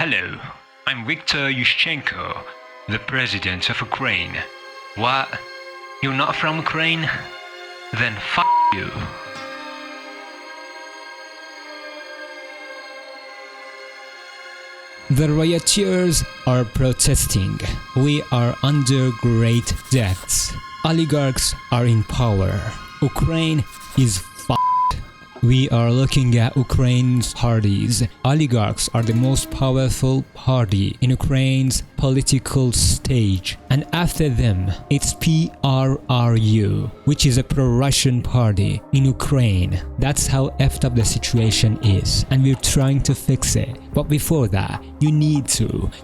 Hello, I'm Viktor Yushchenko, the president of Ukraine. What? You're not from Ukraine? Then f*** you. The rioters are protesting. We are under great debts. Oligarchs are in power. Ukraine is f***ed. We are looking at Ukraine's parties. Oligarchs are the most powerful party in Ukraine's political stage. And after them, it's PRRU, which is a pro-Russian party in Ukraine. That's how effed up the situation is. And we're trying to fix it. But before that, you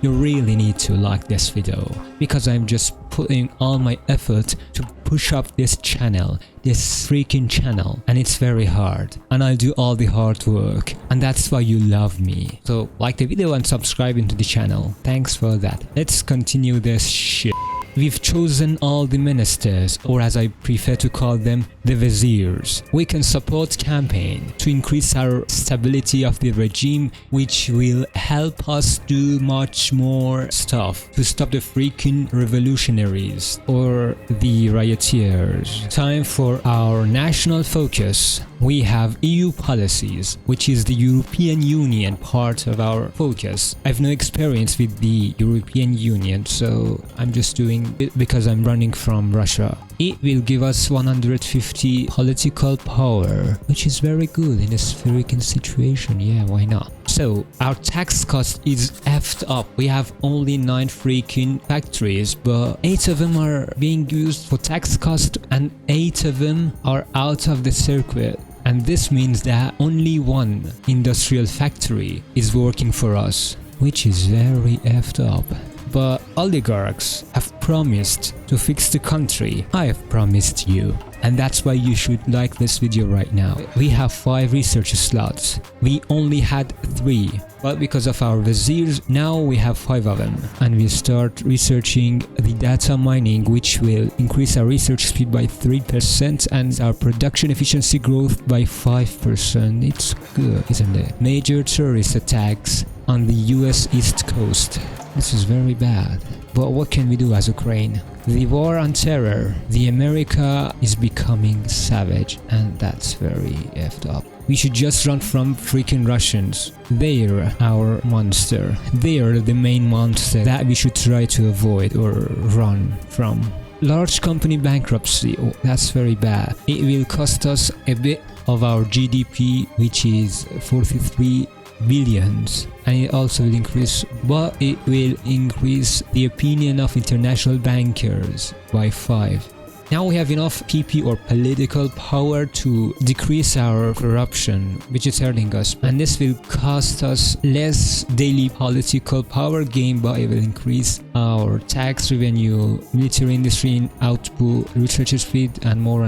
really need to like this video, because I'm just putting all my effort to push up this channel, this freaking channel, and it's very hard, and I'll do all the hard work, and that's why you love me. So like the video and subscribe into the channel. Thanks for that. Let's continue this shit. We've chosen all the ministers, or as I prefer to call them, the viziers. We can support campaign to increase our stability of the regime, which will help us do much more stuff to stop the freaking revolutionaries or the rioters. Time for our national focus. We have EU policies, which is the European Union part of our focus. I have no experience with the European Union, so I'm just doing it because I'm running from Russia. It will give us 150 political power, which is very good in this freaking situation. Yeah, why not? So our tax cost is effed up. We have only 9 freaking factories, but 8 of them are being used for tax cost and 8 of them are out of the circuit. And this means that only 1 industrial factory is working for us, which is very effed up. But oligarchs have promised to fix the country. I have promised you. And that's why you should like this video right now. We have 5 research slots. We only had 3. But because of our viziers, now we have 5 of them. And we start researching the data mining, which will increase our research speed by 3% and our production efficiency growth by 5%. It's good, isn't it? Major terrorist attacks on the US East Coast. This is very bad. But what can we do as Ukraine? The war on terror. The America is becoming savage, and that's very effed up. We should just run from freaking Russians. They're our monster. They're the main monster that we should try to avoid or run from. Large company bankruptcy. Oh, that's very bad. It will cost us a bit of our GDP, which is 43 billions, and it also will increase, but it will increase the opinion of international bankers by 5. Now we have enough PP or political power to decrease our corruption, which is hurting us, and this will cost us less daily political power gain, but it will increase our tax revenue, military industry output, research speed, and more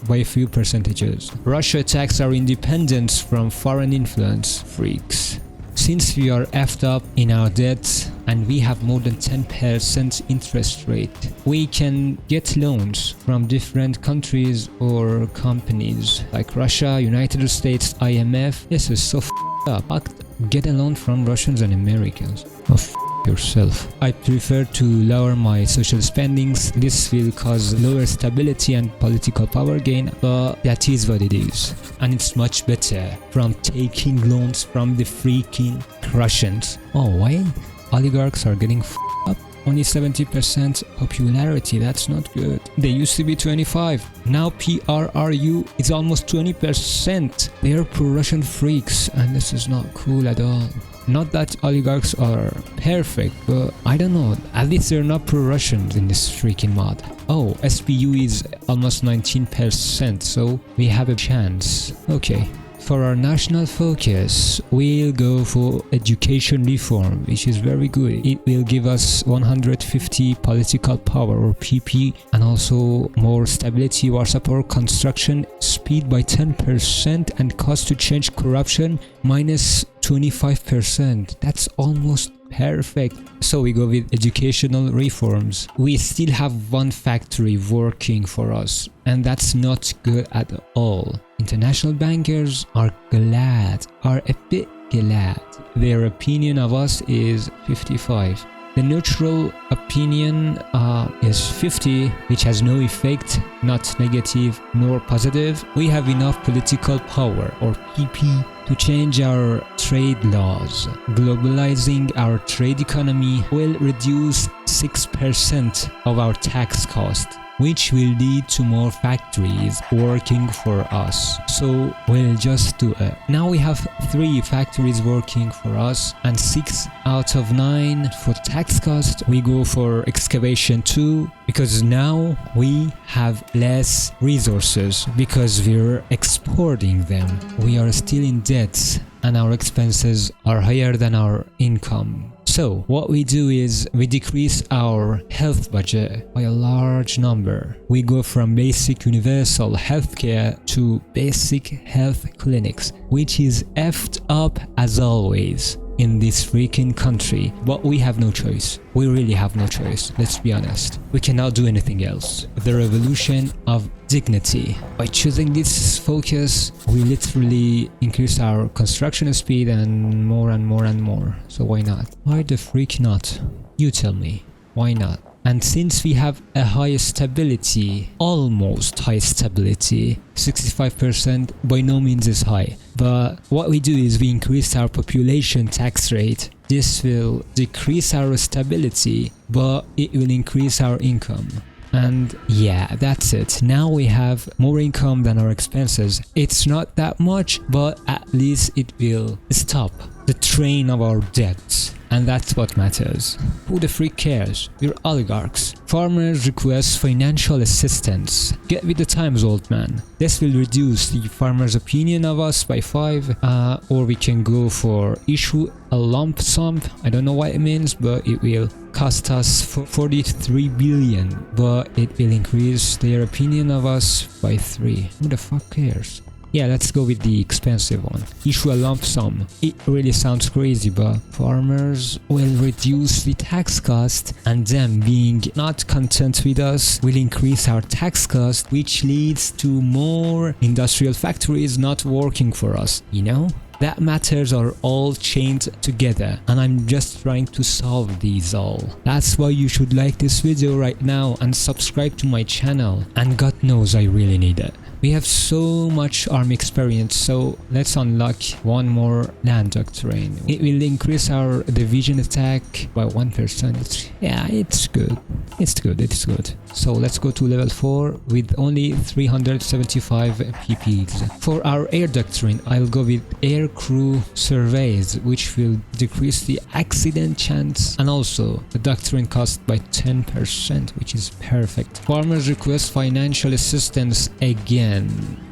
by a few percentages. Russia attacks our independence from foreign influence freaks. Since we are effed up in our debts and we have more than 10% interest rate, we can get loans from different countries or companies like Russia, United States, IMF. This is so f***ed up. Get a loan from Russians and Americans. Oh, f*** yourself. I prefer to lower my social spendings. This will cause lower stability and political power gain, but that is what it is. And it's much better from taking loans from the freaking Russians. Oh, why? Oligarchs are getting f***ed up. Only 70% popularity, that's not good. They used to be 25. Now PRRU is almost 20%. They are pro-Russian freaks, and this is not cool at all. Not that oligarchs are perfect, but I don't know, at least they're not pro-Russians in this freaking mod. Oh, SPU is almost 19%, so we have a chance. Okay. For our national focus, we'll go for education reform, which is very good. It will give us 150 political power or PP, and also more stability, war support, construction speed by 10%, and cost to change corruption minus 25%. That's almost perfect. So we go with educational reforms. We still have 1 factory working for us, and that's not good at all. International bankers are a bit glad. Their opinion of us is 55. The neutral opinion is 50, which has no effect, not negative nor positive. We have enough political power, or PP, to change our trade laws. Globalizing our trade economy will reduce 6% of our tax cost, which will lead to more factories working for us. So we'll just do it. Now we have 3 factories working for us and 6 out of 9 for tax cost. We go for excavation too, because now we have less resources because we're exporting them. We are still in debt and our expenses are higher than our income. So what we do is we decrease our health budget by a large number. We go from basic universal healthcare to basic health clinics, which is effed up as always in this freaking country, but we have no choice. We really have no choice, let's be honest. We cannot do anything else. The revolution of dignity. By choosing this focus, we literally increase our construction speed and more and more and more. So why not? Why the freak not? You tell me. Why not? And since we have a high stability, almost high stability, 65% by no means is high. But what we do is we increase our population tax rate. This will decrease our stability, but it will increase our income. And yeah, that's it. Now we have more income than our expenses. It's not that much, but at least it will stop the train of our debts. And that's what matters. Who the freak cares? We're oligarchs. Farmers request financial assistance. Get with the times, old man. This will reduce the farmer's opinion of us by 5, or we can go for issue a lump sum. I don't know what it means, but it will cost us 43 billion, but it will increase their opinion of us by 3. Who the fuck cares? Yeah, let's go with the expensive one. Issue a lump sum. It really sounds crazy, but farmers will reduce the tax cost, and them being not content with us will increase our tax cost, which leads to more industrial factories not working for us, you know? That matters are all chained together, and I'm just trying to solve these all. That's why you should like this video right now and subscribe to my channel, and God knows I really need it. We have so much army experience, so let's unlock one more land doctrine. It will increase our division attack by 1%. Yeah, it's good. It's good. So let's go to level 4 with only 375 PPs. For our air doctrine, I'll go with air crew surveys, which will decrease the accident chance, and also the doctrine cost by 10%, which is perfect. Farmers request financial assistance again.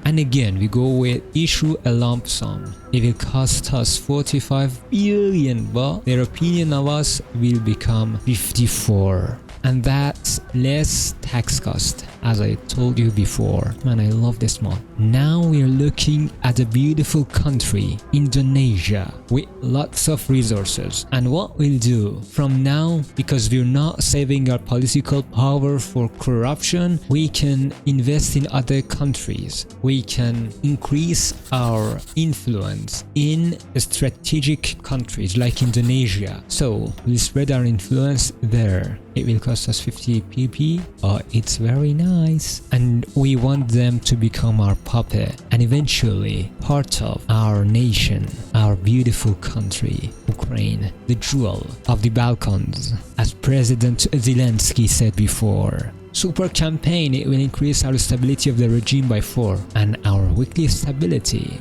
And again, we go with issue a lump sum. It will cost us 45 billion, but their opinion of us will become 54. And that's less tax cost, as I told you before. Man, I love this mod. Now we're looking at a beautiful country, Indonesia, with lots of resources. And what we'll do from now, because we're not saving our political power for corruption, we can invest in other countries. We can increase our influence in strategic countries like Indonesia. So we'll spread our influence there. It will cost us 50 PP, but it's very nice. And we want them to become our puppet and eventually part of our nation, our beautiful country, Ukraine, the jewel of the Balkans, as President Zelensky said before. Super campaign, it will increase our stability of the regime by 4 and our weekly stability.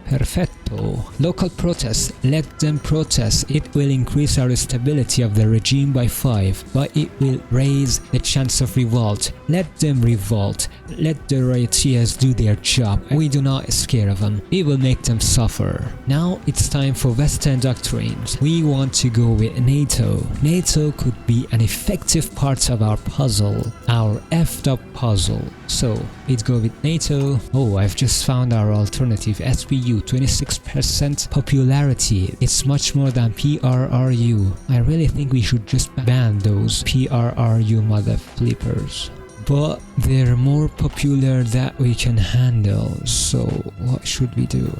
Perfetto. Local protests, let them protest. It will increase our stability of the regime by 5, but it will raise the chance of revolt. Let them revolt. Let the rioters do their job. We do not scare of them. We will make them suffer. Now it's time for Western doctrines. We want to go with NATO. NATO could be an effective part of our puzzle, our effed up puzzle. So let's go with NATO. Oh, I've just found our alternative, SPU, 26% popularity. It's much more than PRRU. I really think we should just ban those PRRU mother flippers. But they're more popular that we can handle, so what should we do?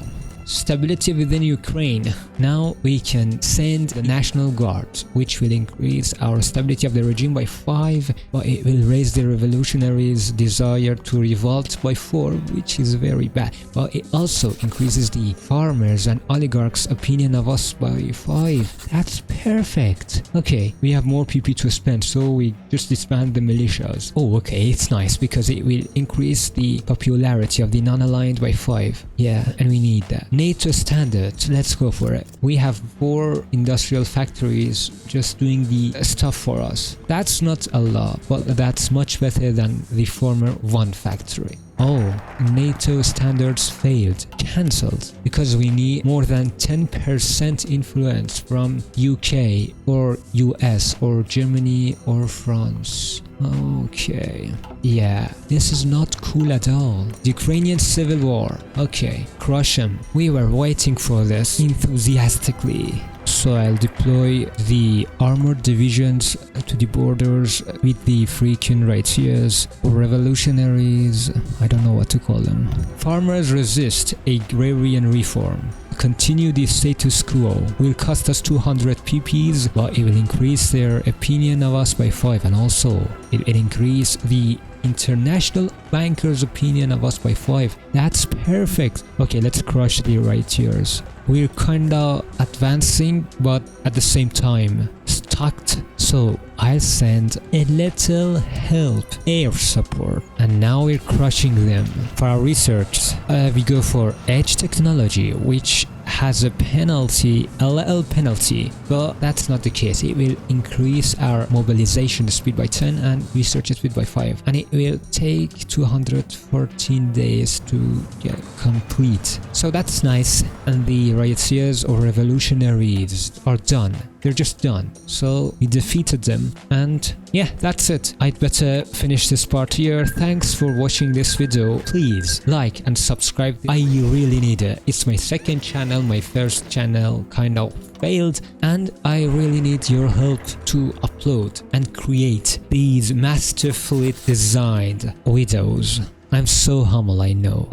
stability within Ukraine. Now we can send the National Guard, which will increase our stability of the regime by 5, but it will raise the revolutionaries' desire to revolt by 4, which is very bad. But it also increases the farmers and oligarchs' opinion of us by 5. That's perfect. Okay, we have more PP to spend, so we just disband the militias. Oh, okay, it's nice because it will increase the popularity of the non-aligned by 5. Yeah, and we need that. NATO standards, let's go for it. We have 4 industrial factories just doing the stuff for us. That's not a lot, but that's much better than the former 1 factory. Oh, NATO standards failed, cancelled, because we need more than 10% influence from UK or US or Germany or France. Okay, yeah, this is not cool at all. The Ukrainian civil war. Okay, crush them. We were waiting for this enthusiastically. So I'll deploy the armored divisions to the borders with the freaking righteous revolutionaries. I don't know what to call them. Farmers resist agrarian reform. Continue the status quo. Will cost us 200 PPs, but it will increase their opinion of us by 5, and also it will increase the international bankers' opinion of us by 5. That's perfect. Okay, let's crush the righteous. We're kinda advancing, but at the same time stuck. So I'll send a little help, air support, and now we're crushing them. For our research, we go for edge technology, which has a penalty, a little penalty, but that's not the case. It will increase our mobilization speed by 10 and research speed by 5, and it will take 214 days to get complete. So that's nice, and the riotsiers or revolutionaries are done. They're just done. So we defeated them, and yeah, that's it. I'd better finish this part here. Thanks for watching this video. Please like and subscribe. I really need it. It's my second channel. My first channel kind of failed, and I really need your help to upload and create these masterfully designed videos. I'm so humble, I know.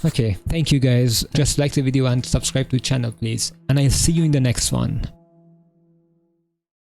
Okay, thank you guys. Just like the video and subscribe to the channel, please. And I'll see you in the next one.